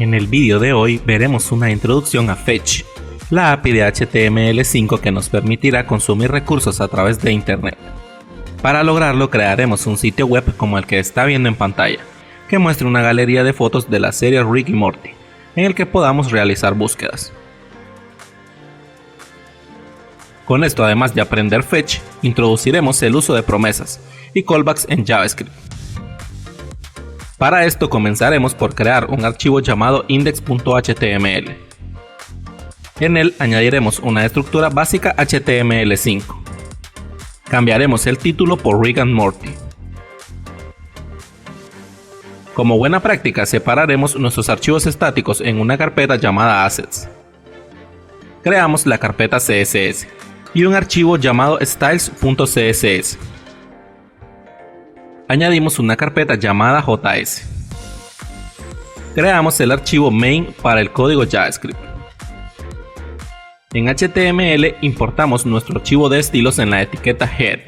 En el vídeo de hoy veremos una introducción a Fetch, la API de HTML5 que nos permitirá consumir recursos a través de Internet. Para lograrlo crearemos un sitio web como el que está viendo en pantalla, que muestre una galería de fotos de la serie Rick y Morty, en el que podamos realizar búsquedas. Con esto, además de aprender Fetch, introduciremos el uso de promesas y callbacks en JavaScript. Para esto comenzaremos por crear un archivo llamado index.html. En él añadiremos una estructura básica HTML5. Cambiaremos el título por Rick and Morty. Como buena práctica, separaremos nuestros archivos estáticos en una carpeta llamada Assets. Creamos la carpeta CSS y un archivo llamado styles.css. Añadimos una carpeta llamada JS. Creamos el archivo main para el código JavaScript. En HTML importamos nuestro archivo de estilos en la etiqueta head.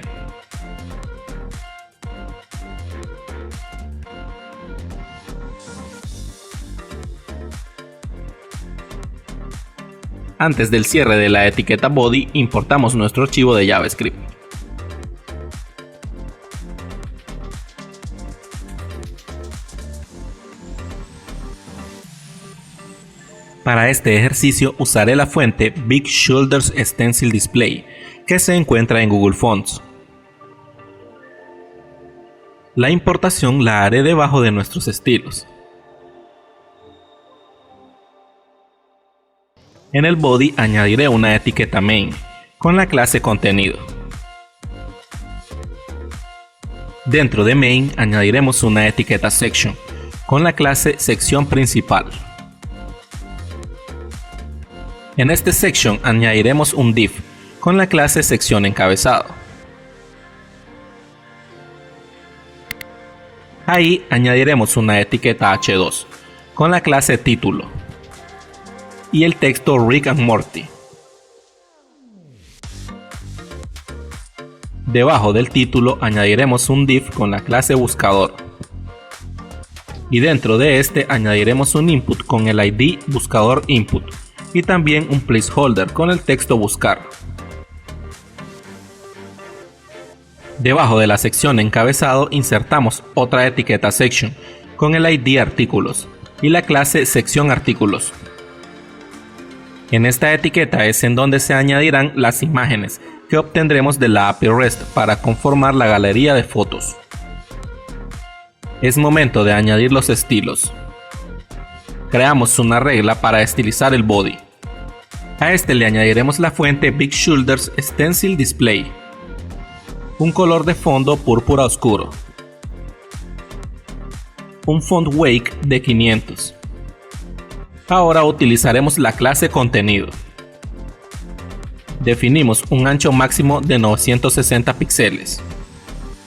Antes del cierre de la etiqueta body, importamos nuestro archivo de JavaScript. Para este ejercicio usaré la fuente Big Shoulders Stencil Display, que se encuentra en Google Fonts. La importación la haré debajo de nuestros estilos. En el body añadiré una etiqueta main, con la clase contenido. Dentro de main añadiremos una etiqueta section, con la clase sección principal. En este section añadiremos un div, con la clase sección encabezado. Ahí añadiremos una etiqueta h2, con la clase título. Y el texto Rick and Morty. Debajo del título añadiremos un div con la clase buscador. Y dentro de este añadiremos un input con el ID buscador input. Y también un placeholder con el texto buscar. Debajo de la sección encabezado insertamos otra etiqueta section con el ID artículos y la clase sección artículos. En esta etiqueta es en donde se añadirán las imágenes que obtendremos de la API REST para conformar la galería de fotos. Es momento de añadir los estilos. Creamos una regla para estilizar el body. A este le añadiremos la fuente Big Shoulders Stencil Display, un color de fondo púrpura oscuro, un font wake de 500. Ahora utilizaremos la clase contenido. Definimos un ancho máximo de 960 píxeles,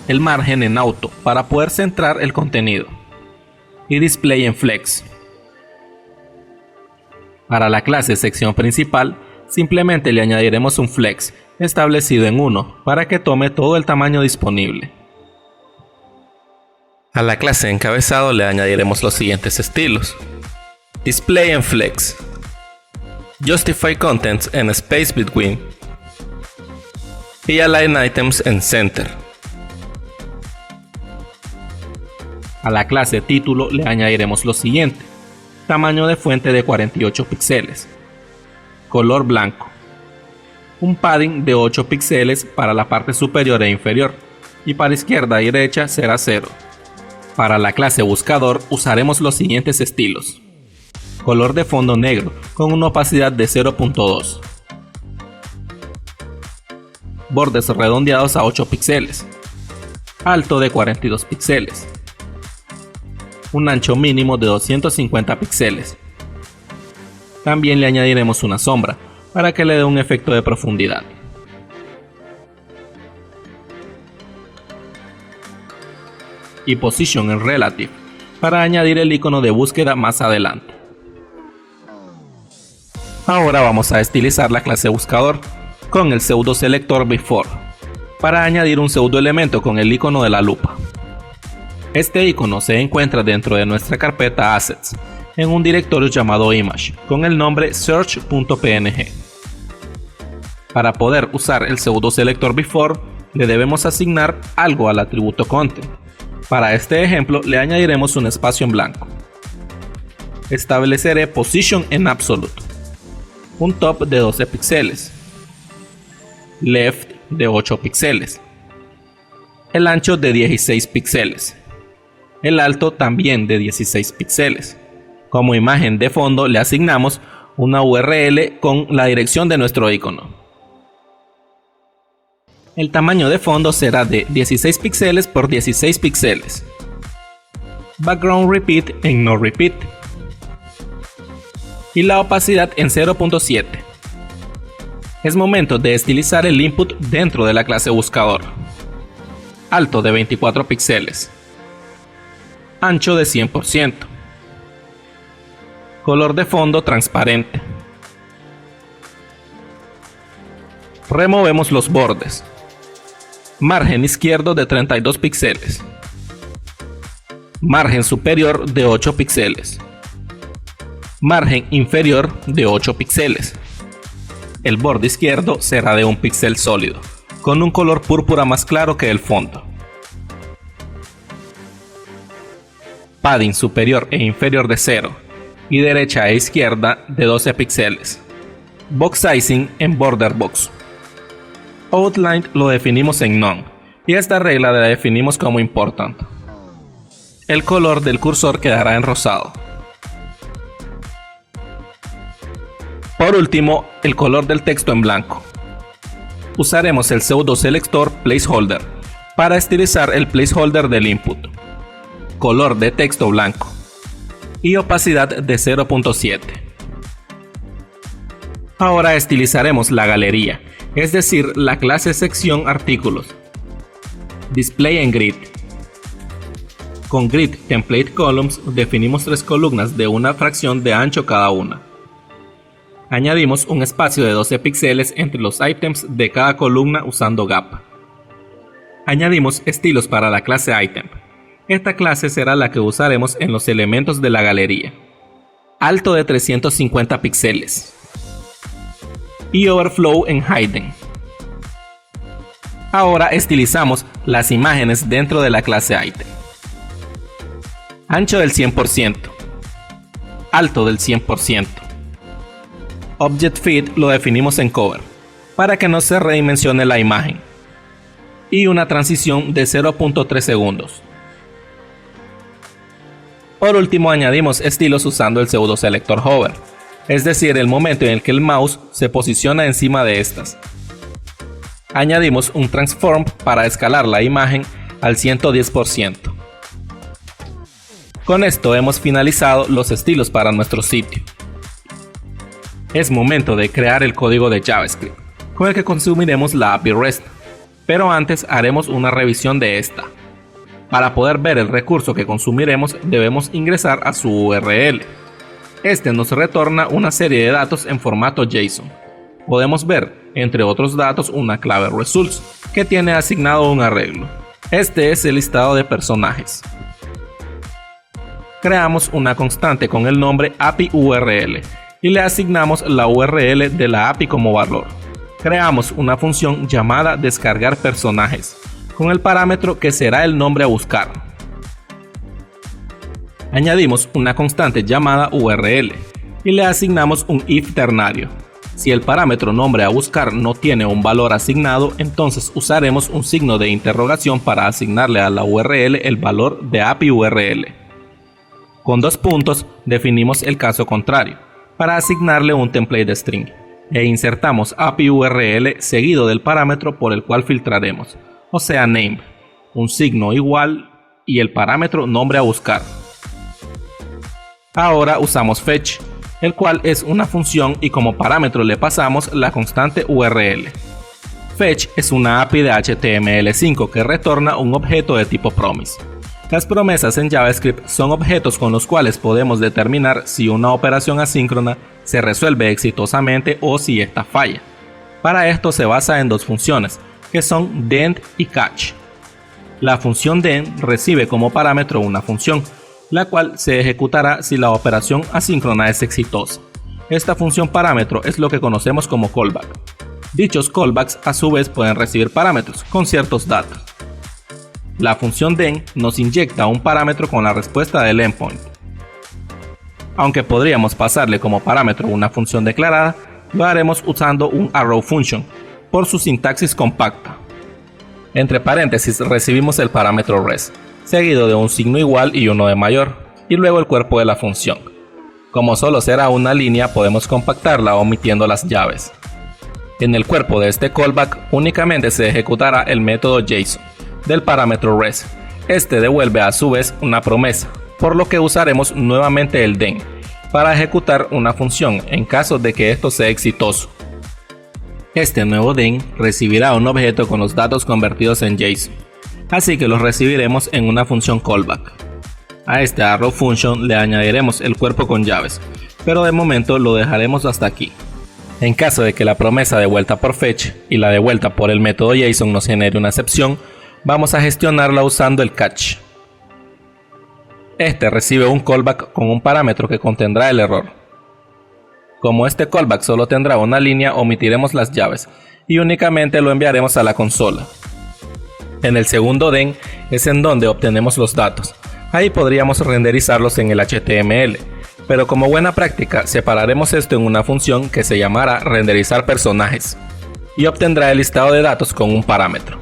el margen en auto para poder centrar el contenido y display en flex. Para la clase sección principal, simplemente le añadiremos un flex establecido en 1 para que tome todo el tamaño disponible. A la clase encabezado le añadiremos los siguientes estilos: display en flex, justify contents en space between y align items en center. A la clase título le añadiremos lo siguiente: tamaño de fuente de 48 píxeles, color blanco, un padding de 8 píxeles para la parte superior e inferior y para izquierda y derecha será 0. Para la clase buscador usaremos los siguientes estilos: color de fondo negro con una opacidad de 0.2, bordes redondeados a 8 píxeles, alto de 42 píxeles, un ancho mínimo de 250 píxeles. También le añadiremos una sombra para que le dé un efecto de profundidad. Y position en relative para añadir el icono de búsqueda más adelante. Ahora vamos a estilizar la clase buscador con el pseudo selector before para añadir un pseudo elemento con el icono de la lupa. Este icono se encuentra dentro de nuestra carpeta Assets en un directorio llamado image con el nombre search.png. Para poder usar el pseudo selector before, le debemos asignar algo al atributo content. Para este ejemplo le añadiremos un espacio en blanco. Estableceré position en absolute, un top de 12 píxeles, left de 8 píxeles, el ancho de 16 píxeles, el alto también de 16 píxeles. Como imagen de fondo le asignamos una URL con la dirección de nuestro icono. El tamaño de fondo será de 16 píxeles por 16 píxeles. Background repeat en no repeat. Y la opacidad en 0.7. Es momento de estilizar el input dentro de la clase buscador. Alto de 24 píxeles. Ancho de 100%. Color de fondo transparente. Removemos los bordes. Margen izquierdo de 32 píxeles. Margen superior de 8 píxeles. Margen inferior de 8 píxeles. El borde izquierdo será de 1 píxel sólido, con un color púrpura más claro que el fondo. Padding superior e inferior de 0 y derecha e izquierda de 12 píxeles. Box sizing en border box. Outline lo definimos en none y esta regla la definimos como important. El color del cursor quedará en rosado. Por último, el color del texto en blanco. Usaremos el pseudo selector placeholder para estilizar el placeholder del input. Color de texto blanco y opacidad de 0.7. Ahora estilizaremos la galería, es decir, la clase sección artículos. Display en grid. Con grid template columns definimos 3 columnas de una fracción de ancho cada una. Añadimos un espacio de 12 píxeles entre los items de cada columna usando gap. Añadimos estilos para la clase item. Esta clase será la que usaremos en los elementos de la galería. Alto de 350 píxeles. Y overflow en hidden. Ahora estilizamos las imágenes dentro de la clase item. Ancho del 100%. Alto del 100%. Object Fit lo definimos en cover, para que no se redimensione la imagen. Y una transición de 0.3 segundos. Por último añadimos estilos usando el pseudo selector hover, es decir, el momento en el que el mouse se posiciona encima de estas. Añadimos un transform para escalar la imagen al 110%. Con esto hemos finalizado los estilos para nuestro sitio. Es momento de crear el código de JavaScript, con el que consumiremos la API REST, pero antes haremos una revisión de esta. Para poder ver el recurso que consumiremos debemos ingresar a su URL. Este nos retorna una serie de datos en formato JSON. Podemos ver, entre otros datos, una clave results, que tiene asignado un arreglo. Este es el listado de personajes. Creamos una constante con el nombre API URL y le asignamos la URL de la API como valor. Creamos una función llamada descargar personajes, con el parámetro que será el nombre a buscar. Añadimos una constante llamada URL y le asignamos un if ternario. Si el parámetro nombre a buscar no tiene un valor asignado, entonces usaremos un signo de interrogación para asignarle a la URL el valor de API URL. Con 2 puntos definimos el caso contrario, para asignarle un template string, e insertamos API URL seguido del parámetro por el cual filtraremos, o sea name, un signo igual y el parámetro nombre a buscar. Ahora usamos fetch, el cual es una función y como parámetro le pasamos la constante URL. Fetch es una API de HTML5 que retorna un objeto de tipo promise. Las promesas en JavaScript son objetos con los cuales podemos determinar si una operación asíncrona se resuelve exitosamente o si esta falla. Para esto se basa en 2 funciones, que son dend y catch. La función dend recibe como parámetro una función, la cual se ejecutará si la operación asíncrona es exitosa. Esta función parámetro es lo que conocemos como callback. Dichos callbacks a su vez pueden recibir parámetros con ciertos datos. La función den nos inyecta un parámetro con la respuesta del endpoint. Aunque podríamos pasarle como parámetro una función declarada, lo haremos usando un arrow function, por su sintaxis compacta. Entre paréntesis recibimos el parámetro res, seguido de un signo igual y uno de mayor, y luego el cuerpo de la función. Como solo será una línea, podemos compactarla omitiendo las llaves. En el cuerpo de este callback únicamente se ejecutará el método JSON del parámetro res. Este devuelve a su vez una promesa, por lo que usaremos nuevamente el den para ejecutar una función en caso de que esto sea exitoso. Este nuevo den recibirá un objeto con los datos convertidos en JSON, así que los recibiremos en una función callback. A este arrow function le añadiremos el cuerpo con llaves, pero de momento lo dejaremos hasta aquí. En caso de que la promesa devuelta por fetch y la devuelta por el método JSON nos genere una excepción, vamos a gestionarla usando el catch. Este recibe un callback con un parámetro que contendrá el error. Como este callback solo tendrá una línea, omitiremos las llaves y únicamente lo enviaremos a la consola. En el segundo den es en donde obtenemos los datos. Ahí podríamos renderizarlos en el HTML, pero como buena práctica separaremos esto en una función que se llamará renderizar personajes y obtendrá el listado de datos con un parámetro.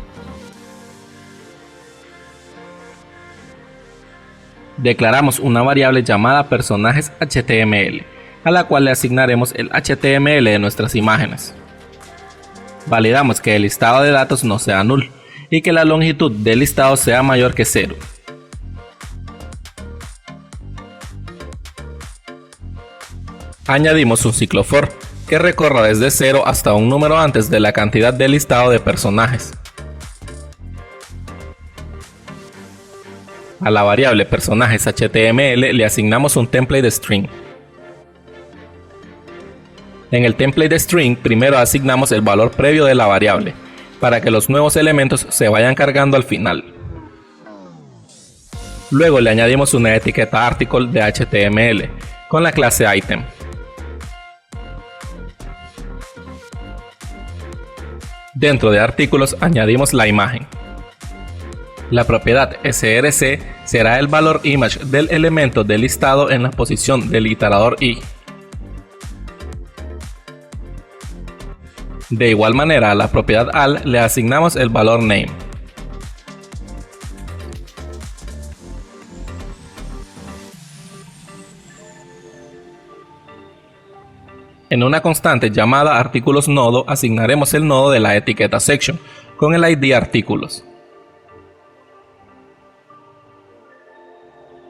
Declaramos una variable llamada personajes HTML, a la cual le asignaremos el HTML de nuestras imágenes. Validamos que el listado de datos no sea null y que la longitud del listado sea mayor que 0. Añadimos un ciclo for que recorra desde 0 hasta un número antes de la cantidad del listado de personajes. A la variable personajes HTML le asignamos un template string. En el template string primero asignamos el valor previo de la variable, para que los nuevos elementos se vayan cargando al final. Luego le añadimos una etiqueta article de HTML con la clase item. Dentro de artículos añadimos la imagen. La propiedad src será el valor image del elemento del listado en la posición del iterador i. De igual manera, a la propiedad al le asignamos el valor name. En una constante llamada artículos nodo asignaremos el nodo de la etiqueta section con el ID artículos.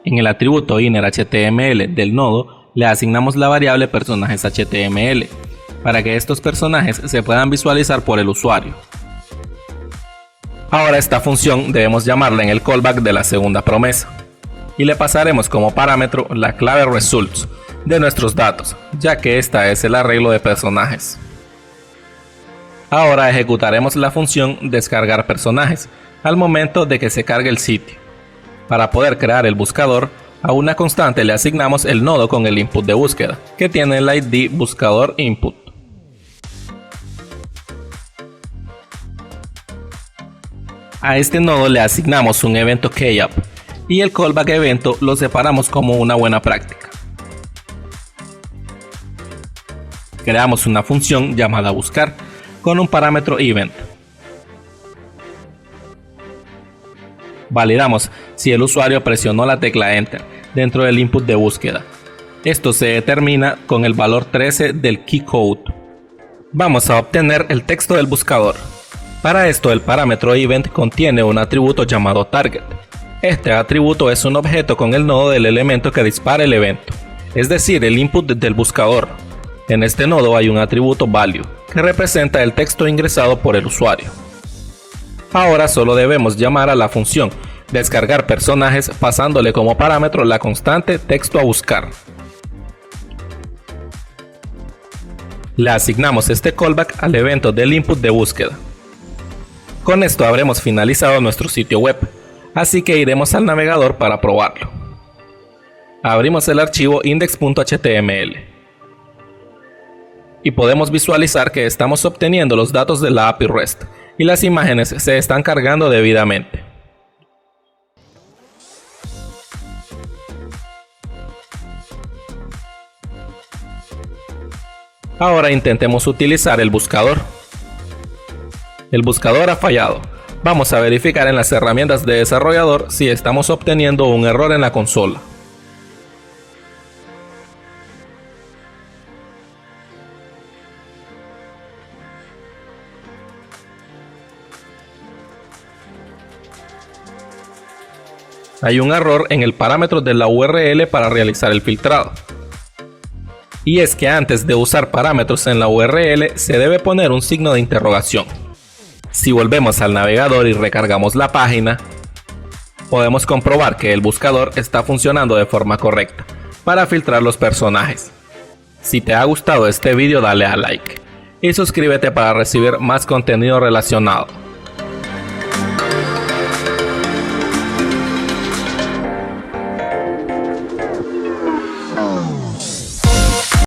En el atributo innerHTML del nodo le asignamos la variable personajes HTML para que estos personajes se puedan visualizar por el usuario. Ahora esta función debemos llamarla en el callback de la segunda promesa y le pasaremos como parámetro la clave results de nuestros datos, ya que esta es el arreglo de personajes. Ahora ejecutaremos la función descargar personajes al momento de que se cargue el sitio. Para poder crear el buscador, a una constante le asignamos el nodo con el input de búsqueda, que tiene el ID buscador input. A este nodo le asignamos un evento keyup y el callback evento lo separamos como una buena práctica. Creamos una función llamada buscar con un parámetro event. Validamos si el usuario presionó la tecla Enter dentro del input de búsqueda. Esto se determina con el valor 13 del keycode. Vamos a obtener el texto del buscador. Para esto el parámetro event contiene un atributo llamado target. Este atributo es un objeto con el nodo del elemento que dispara el evento, es decir, el input del buscador. En este nodo hay un atributo value que representa el texto ingresado por el usuario. Ahora solo debemos llamar a la función descargar personajes pasándole como parámetro la constante texto a buscar. Le asignamos este callback al evento del input de búsqueda. Con esto habremos finalizado nuestro sitio web, así que iremos al navegador para probarlo. Abrimos el archivo index.html y podemos visualizar que estamos obteniendo los datos de la API REST y las imágenes se están cargando debidamente. Ahora intentemos utilizar el buscador. El buscador ha fallado. Vamos a verificar en las herramientas de desarrollador si estamos obteniendo un error en la consola. Hay un error en el parámetro de la URL para realizar el filtrado. Y es que antes de usar parámetros en la URL se debe poner un signo de interrogación. Si volvemos al navegador y recargamos la página, podemos comprobar que el buscador está funcionando de forma correcta para filtrar los personajes. Si te ha gustado este vídeo, dale a like y suscríbete para recibir más contenido relacionado.